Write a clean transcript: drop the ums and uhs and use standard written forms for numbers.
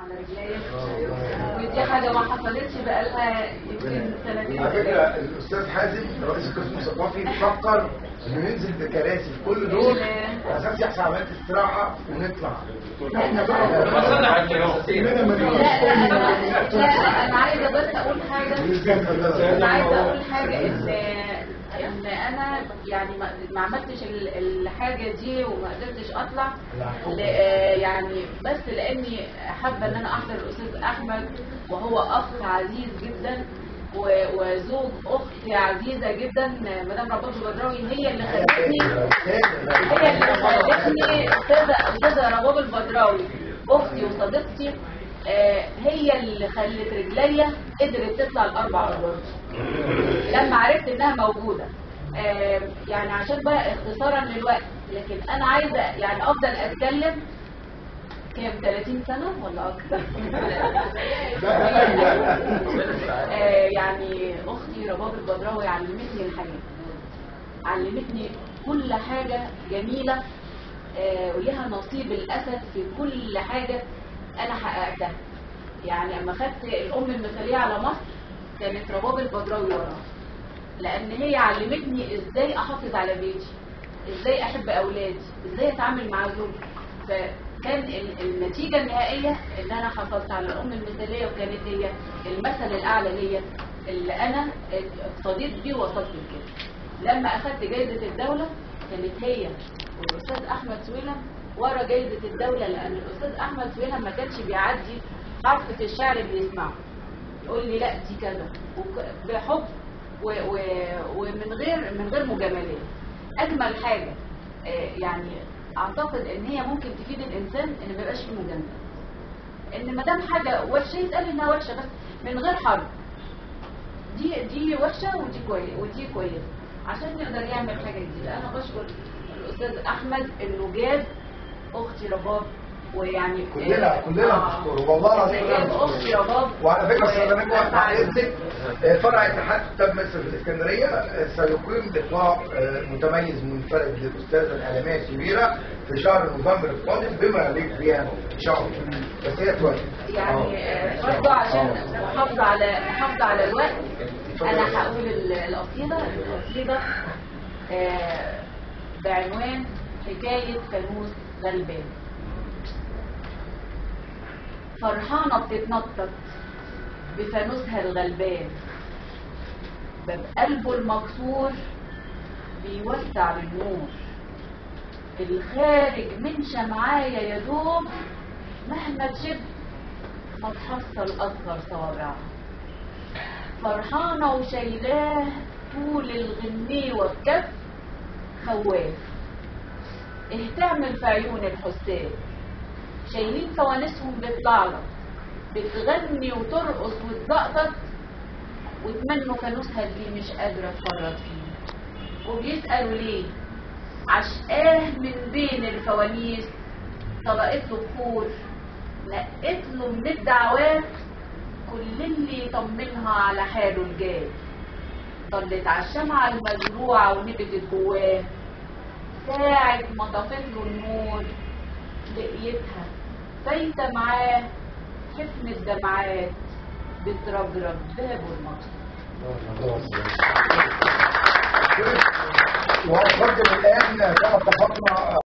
على رجليا، ودي حاجه ما حصلتش بقالها يمكن سنتين. على فكره الاستاذ حازم رئيس القسم الثقافي فكر انه ينزل بكراسي في كل دول على اساس يحصل عمليه استراحه ونطلع. احنا بقى لا انا عايزه بس اقول حاجه، ان انا يعني ما عملتش الحاجه دي وما قدرتش اطلع يعني بس لاني حابه ان انا احضر الاستاذ احمد، وهو اخ عزيز جدا وزوج اختي عزيزه جدا مدام رباب البدراوي. هي اللي خلتني استاذه رباب البدراوي اختي وصديقتي، هي اللي خلت رجليا قدرت تطلع الاربع ادوار لما عرفت انها موجوده. يعني عشان بقى اختصارا للوقت، لكن انا عايزه يعني افضل اتكلم كام 30 سنه ولا اكتر. يعني اختي رباب البدراوي علمتني الحياه، علمتني كل حاجه جميله، وليها نصيب الاسد في كل حاجه انا حققتها. يعني لما خدت الام المثاليه على مصر كانت رباب البدراوي وراها، لان هي علمتني ازاي احافظ على بيتي، ازاي احب اولادي، ازاي اتعامل مع زوجي. فكان النتيجه النهائيه ان انا حصلت على الام المثاليه، وكانت هي المثل الاعلى ليا اللي انا اقتديت بيه ووصلت لكده. لما اخدت جائزه الدوله كانت هي والاستاذ احمد سويلم ورا جائزه الدوله، لان الاستاذ احمد سويلم ما كانش بيعدي حرف في الشعر اللي يسمعه، يقول لي لا دي كذا بحب ومن غير مجاملات. اجمل حاجه يعني اعتقد ان هي ممكن تفيد الانسان ان ما يبقاش فيه مجاملات، ان ما دام حاجه وحشه يتقال انها وحشه بس من غير حرب. دي وحشه ودي كويسه عشان يقدر يعمل حاجه جديده. انا بشكر الاستاذ احمد انه جاب اختي رباب، ويعني كلنا بنشكره والله العظيم. اختي رباب. وعلى فكره استاذ بعد اذنك فرع اتحاد كتاب مصر في الاسكندريه سيقيم لقاء متميز منفرد للاستاذه الاعلاميه الكبيره في شهر نوفمبر القادم بما يليق بها ان شاء الله. بس هي توافق يعني برضه عشان محافظه على الوقت، انا هقول القصيده بعنوان حكايه فانوس غلبان. فرحانة بتتنطط بفانوسها الغلبان، باب قلبه المكسور بيوسع بالنور، الخارج من شمعايا يدوب مهما تشد ما تحصل أصغر صوابعها. فرحانة وشايلاه طول الغنيوة بكف خواف، اهتعمل في عيون الحساد، شايلين فوانسهم بتلعلط بتغني وترقص وتزقطط، وتمنوا فانوسها اللي مش قادرة تفرط فيه، وبيسألوا ليه عشقاه من بين الفوانيس. طلقت له بخور نقت له من الدعوات كل اللي يطمنها على حاله الجاي. ضلت على الشمعة المزروعة ونبتت جواه، ساعة ما طفت له النور لقيتها فايته معاه حفن الدمعات بترجرج بابه المكسور. وأقدم الآن كما اتفقنا